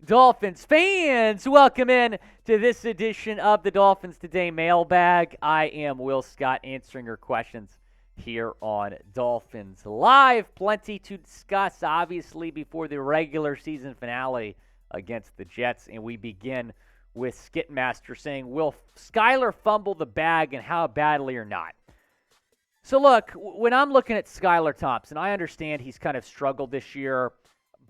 Dolphins fans, welcome in to this edition of the Dolphins Today mailbag. I am Will Scott answering your questions here on Dolphins Live. Plenty to discuss, obviously, before the regular season finale against the Jets. And we begin with Skitmaster saying, will Skylar fumble the bag and how badly or not? So look, when I'm looking at Skylar Thompson, I understand he's kind of struggled this year.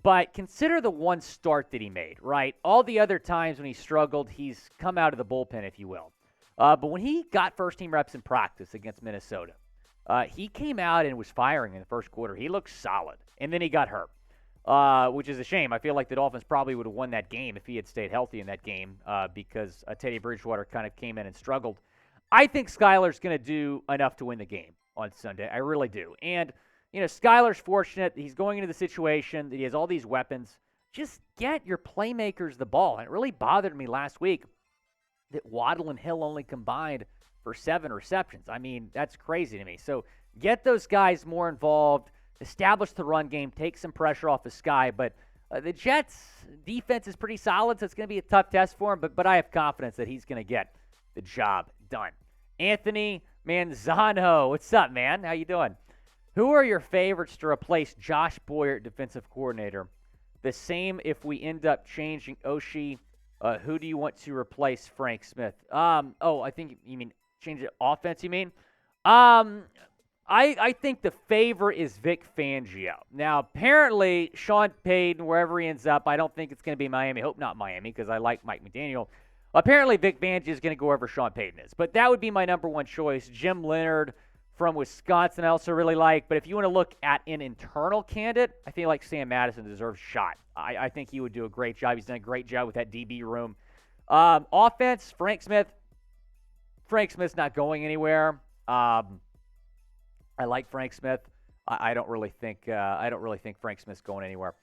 But consider the one start that he made, right? All the other times when he struggled, he's come out of the bullpen, if you will. But when he got first-team reps in practice against Minnesota, he came out and was firing in the first quarter. He looked solid, and then he got hurt, which is a shame. I feel like the Dolphins probably would have won that game if he had stayed healthy in that game because Teddy Bridgewater kind of came in and struggled. I think Skylar's going to do enough to win the game on Sunday. I really do. And you know, Skylar's fortunate. He's going into the situation that he has all these weapons. Just get your playmakers the ball. And it really bothered me last week that Waddle and Hill only combined for 7 receptions. I mean, that's crazy to me. So get those guys more involved, establish the run game, take some pressure off the Sky. But the Jets' defense is pretty solid, so it's going to be a tough test for him. But I have confidence that he's going to get the job done. Anthony Manzano, what's up, man? How you doing? Who are your favorites to replace Josh Boyer at defensive coordinator? The same if we end up changing Oshie. Who do you want to replace Frank Smith? I think you mean change the offense, you mean? I think the favorite is Vic Fangio. Now, apparently, Sean Payton, wherever he ends up, I don't think it's going to be Miami. I hope not Miami because I like Mike McDaniel. Apparently, Vic Fangio is going to go wherever Sean Payton is. But that would be my number one choice. Jim Leonard from Wisconsin, I also really like. But if you want to look at an internal candidate, I feel like Sam Madison deserves a shot. I think he would do a great job. He's done a great job with that DB room. Offense, Frank Smith. Frank Smith's not going anywhere. I like Frank Smith. I don't really think Frank Smith's going anywhere.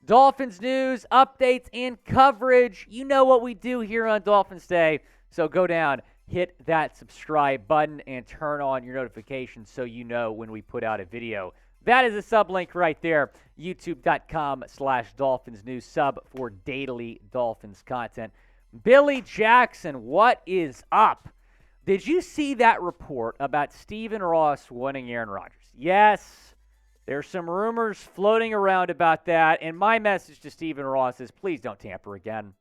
Dolphins news, updates, and coverage. You know what we do here on Dolphins Day. So go down, hit that subscribe button, and turn on your notifications so you know when we put out a video. That is a sublink right there, youtube.com/Dolphins News, sub for daily Dolphins content. Billy Jackson, what is up? Did you see that report about Stephen Ross wanting Aaron Rodgers? Yes, there's some rumors floating around about that, and my message to Stephen Ross is please don't tamper again.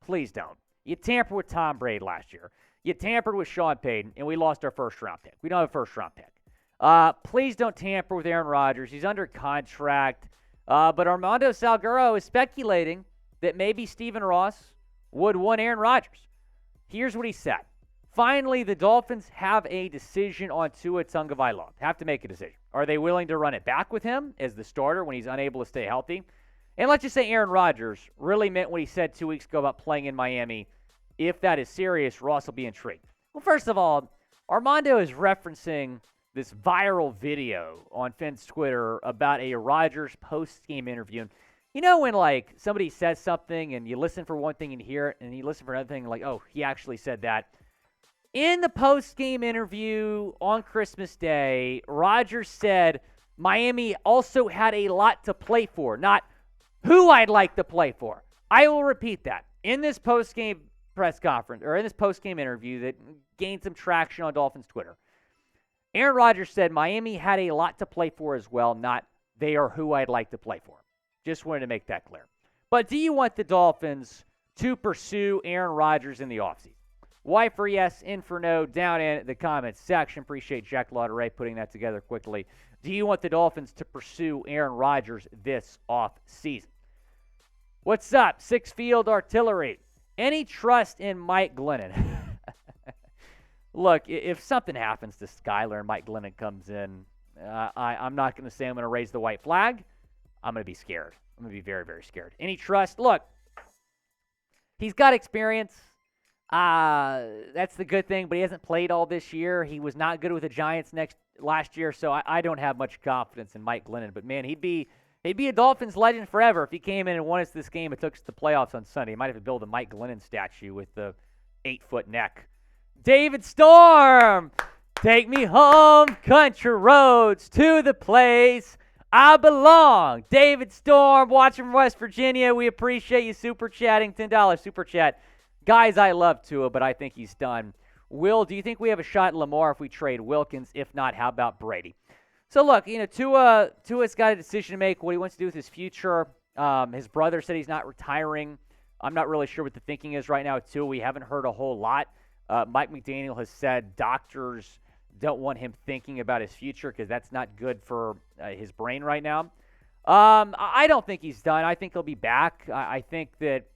Please don't. You tampered with Tom Brady last year. You tampered with Sean Payton, and we lost our first-round pick. We don't have a first-round pick. Please don't tamper with Aaron Rodgers. He's under contract. But Armando Salguero is speculating that maybe Stephen Ross would want Aaron Rodgers. Here's what he said. Finally, the Dolphins have a decision on Tua Tagovailoa. Have to make a decision. Are they willing to run it back with him as the starter when he's unable to stay healthy? And let's just say Aaron Rodgers really meant what he said 2 weeks ago about playing in Miami. If that is serious, Ross will be intrigued. Well, first of all, Armando is referencing this viral video on Finn's Twitter about a Rodgers post-game interview. And you know when, like, somebody says something and you listen for one thing and hear it, and you listen for another thing, like, oh, he actually said that. In the post-game interview on Christmas Day, Rodgers said Miami also had a lot to play for, not who I'd like to play for. I will repeat that. In this post-game press conference, or in this post-game interview that gained some traction on Dolphins Twitter, Aaron Rodgers said Miami had a lot to play for as well, not they are who I'd like to play for. Just wanted to make that clear. But do you want the Dolphins to pursue Aaron Rodgers in the offseason? Y for yes, in for no, down in the comments section. Appreciate Jack Lauderay putting that together quickly. Do you want the Dolphins to pursue Aaron Rodgers this offseason? What's up, Six Field Artillery? Any trust in Mike Glennon? Look, if something happens to Skylar and Mike Glennon comes in, I'm not going to say I'm going to raise the white flag. I'm going to be scared. I'm going to be very, very scared. Any trust? Look, he's got experience. That's the good thing, but he hasn't played all this year. He was not good with the Giants last year, so I don't have much confidence in Mike Glennon. But, man, he'd be a Dolphins legend forever if he came in and won us this game and took us to the playoffs on Sunday. He might have to build a Mike Glennon statue with the 8-foot neck. David Storm, take me home, country roads, to the place I belong. David Storm, watching from West Virginia. We appreciate you super chatting. $10 super chat. Guys, I love Tua, but I think he's done. Will, do you think we have a shot at Lamar if we trade Wilkins? If not, how about Brady? So, look, Tua's got a decision to make, what he wants to do with his future. His brother said he's not retiring. I'm not really sure what the thinking is right now with Tua. We haven't heard a whole lot. Mike McDaniel has said doctors don't want him thinking about his future because that's not good for his brain right now. I don't think he's done. I think he'll be back. I think that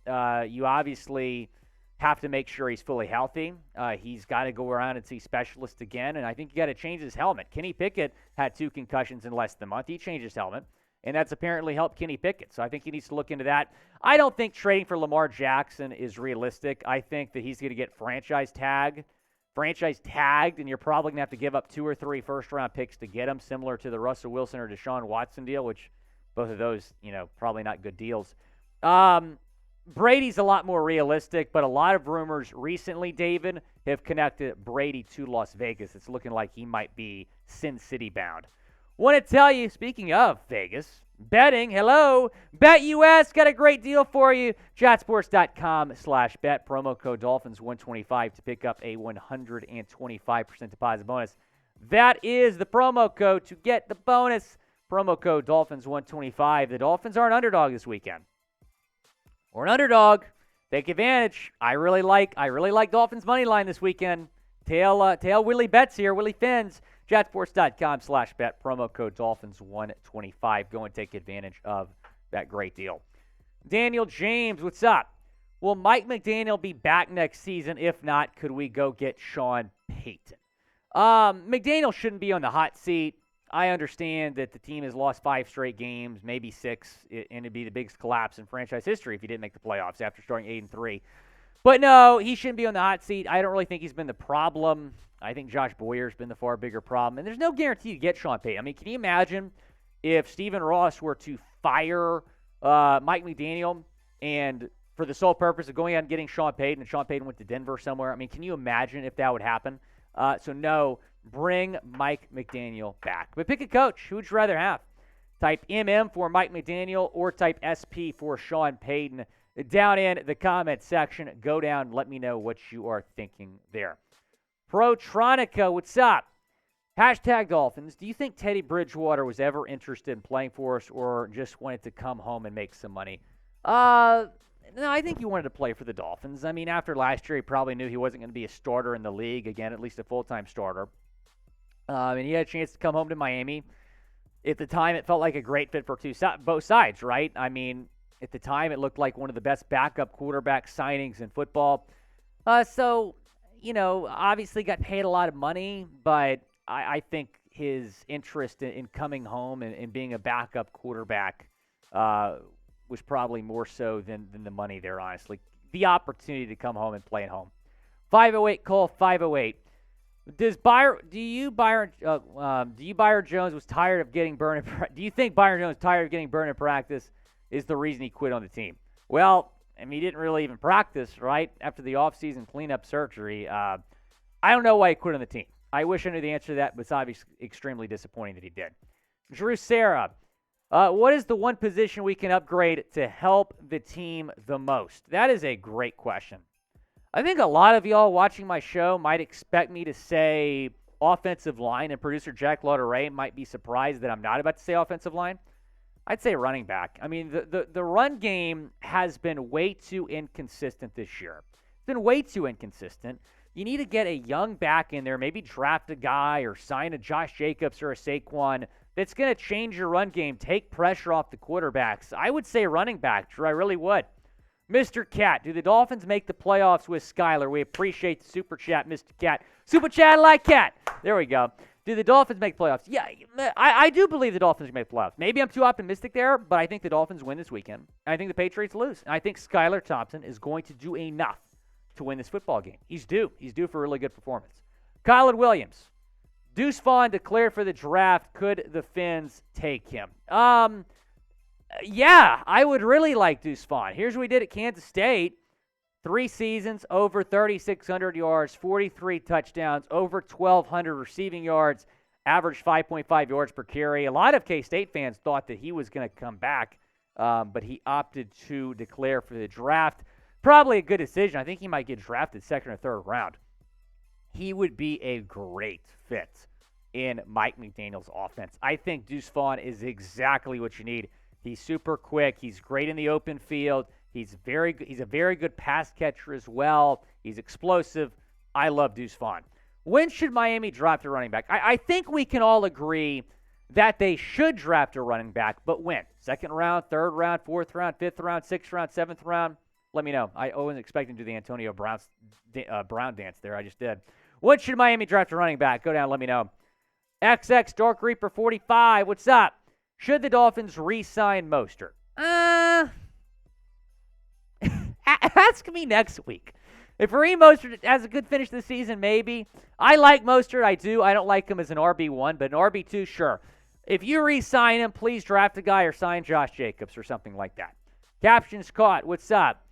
you obviously have to make sure he's fully healthy. He's got to go around and see specialists again, and I think you got to change his helmet. Kenny Pickett had 2 concussions in less than a month. He changed his helmet, and that's apparently helped Kenny Pickett. So I think he needs to look into that. I don't think trading for Lamar Jackson is realistic. I think that he's going to get franchise tagged, and you're probably going to have to give up 2 or 3 first-round picks to get him, similar to the Russell Wilson or Deshaun Watson deal, which both of those, probably not good deals. Brady's a lot more realistic, but a lot of rumors recently, David, have connected Brady to Las Vegas. It's looking like he might be Sin City bound. Want to tell you, speaking of Vegas, betting, hello, BetUS got a great deal for you. Chatsports.com/bet, promo code Dolphins125 to pick up a 125% deposit bonus. That is the promo code to get the bonus. Promo code Dolphins125. The Dolphins are an underdog this weekend. We're an underdog. Take advantage. I really like Dolphins money line this weekend. Tail Willie bets here. Willie Fins. Chatsports.com/bet. Promo code Dolphins125. Go and take advantage of that great deal. Daniel James, what's up? Will Mike McDaniel be back next season? If not, could we go get Sean Payton? McDaniel shouldn't be on the hot seat. I understand that the team has lost 5 straight games, maybe 6, and it'd be the biggest collapse in franchise history if he didn't make the playoffs after starting 8-3. But no, he shouldn't be on the hot seat. I don't really think he's been the problem. I think Josh Boyer's been the far bigger problem. And there's no guarantee you get Sean Payton. I mean, can you imagine if Stephen Ross were to fire Mike McDaniel and for the sole purpose of going out and getting Sean Payton, and Sean Payton went to Denver somewhere? I mean, can you imagine if that would happen? So no, bring Mike McDaniel back. But pick a coach. Who would you rather have? Type MM for Mike McDaniel or type SP for Sean Payton down in the comment section. Go down. Let me know what you are thinking there. Protronica, what's up? Hashtag Dolphins. Do you think Teddy Bridgewater was ever interested in playing for us or just wanted to come home and make some money? No, I think he wanted to play for the Dolphins. I mean, after last year, he probably knew he wasn't going to be a starter in the league, again, at least a full-time starter. And he had a chance to come home to Miami. At the time, it felt like a great fit for both sides, right? I mean, at the time, it looked like one of the best backup quarterback signings in football. So, obviously got paid a lot of money, but I think his interest in coming home and being a backup quarterback was probably more so than the money there, honestly. The opportunity to come home and play at home. 508 Cole 508. Do you Byron Jones was tired of getting burned? Do you think Byron Jones tired of getting burned in practice is the reason he quit on the team? Well, I mean, he didn't really even practice, right? After the offseason cleanup surgery. I don't know why he quit on the team. I wish I knew the answer to that, but it's obviously extremely disappointing that he did. Drew Sarah. What is the one position we can upgrade to help the team the most? That is a great question. I think a lot of y'all watching my show might expect me to say offensive line, and producer Jack Lauderay might be surprised that I'm not about to say offensive line. I'd say running back. I mean, the run game has been way too inconsistent this year. It's been way too inconsistent. You need to get a young back in there, maybe draft a guy or sign a Josh Jacobs or a Saquon that's going to change your run game, take pressure off the quarterbacks. I would say running back, Drew, I really would. Mr. Cat, do the Dolphins make the playoffs with Skylar? We appreciate the super chat, Mr. Cat. Super chat like cat. There we go. Do the Dolphins make playoffs? Yeah, I do believe the Dolphins can make playoffs. Maybe I'm too optimistic there, but I think the Dolphins win this weekend. I think the Patriots lose. And I think Skylar Thompson is going to do enough to win this football game. He's due. He's due for a really good performance. Kylan Williams. Deuce Vaughn declared for the draft. Could the Fins take him? Yeah, I would really like Deuce Vaughn. Here's what we did at Kansas State. 3 seasons, over 3,600 yards, 43 touchdowns, over 1,200 receiving yards. averaged 5.5 yards per carry. A lot of K-State fans thought that he was going to come back, but he opted to declare for the draft. Probably a good decision. I think he might get drafted second or third round. He would be a great fit in Mike McDaniel's offense. I think Deuce Vaughn is exactly what you need. He's super quick. He's great in the open field. He's a very good pass catcher as well. He's explosive. I love Deuce Vaughn. When should Miami draft a running back? I think we can all agree that they should draft a running back, but when? Second round, third round, fourth round, fifth round, sixth round, seventh round? Let me know. I wasn't expecting to do the Antonio Brown dance there. I just did. When should Miami draft a running back? Go down, let me know. XX Dark Reaper 45, what's up? Should the Dolphins re-sign Mostert? Ask me next week. If Raheem Mostert has a good finish to the season, maybe. I like Mostert, I do. I don't like him as an RB1, but an RB2, sure. If you re-sign him, please draft a guy or sign Josh Jacobs or something like that. Captions caught, what's up?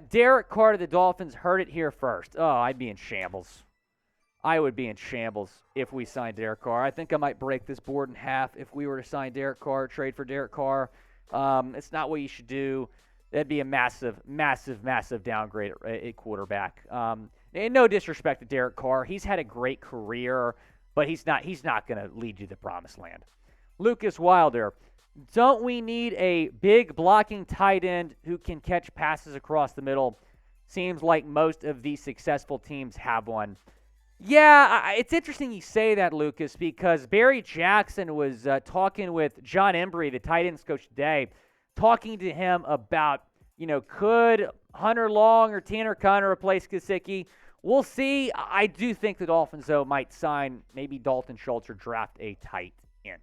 Derek Carr to the Dolphins heard it here first. Oh, I'd be in shambles. I would be in shambles if we signed Derek Carr. I think I might break this board in half if we were to sign Derek Carr, trade for Derek Carr. It's not what you should do. That'd be a massive, massive, massive downgrade at quarterback. And no disrespect to Derek Carr. He's had a great career, but he's not going to lead you to the promised land. Lucas Wilder, don't we need a big blocking tight end who can catch passes across the middle? Seems like most of these successful teams have one. Yeah, it's interesting you say that, Lucas, because Barry Jackson was talking with John Embry, the tight ends coach today, talking to him about, could Hunter Long or Tanner Conner replace Gesicki? We'll see. I do think the Dolphins, though, might sign maybe Dalton Schultz or draft a tight end.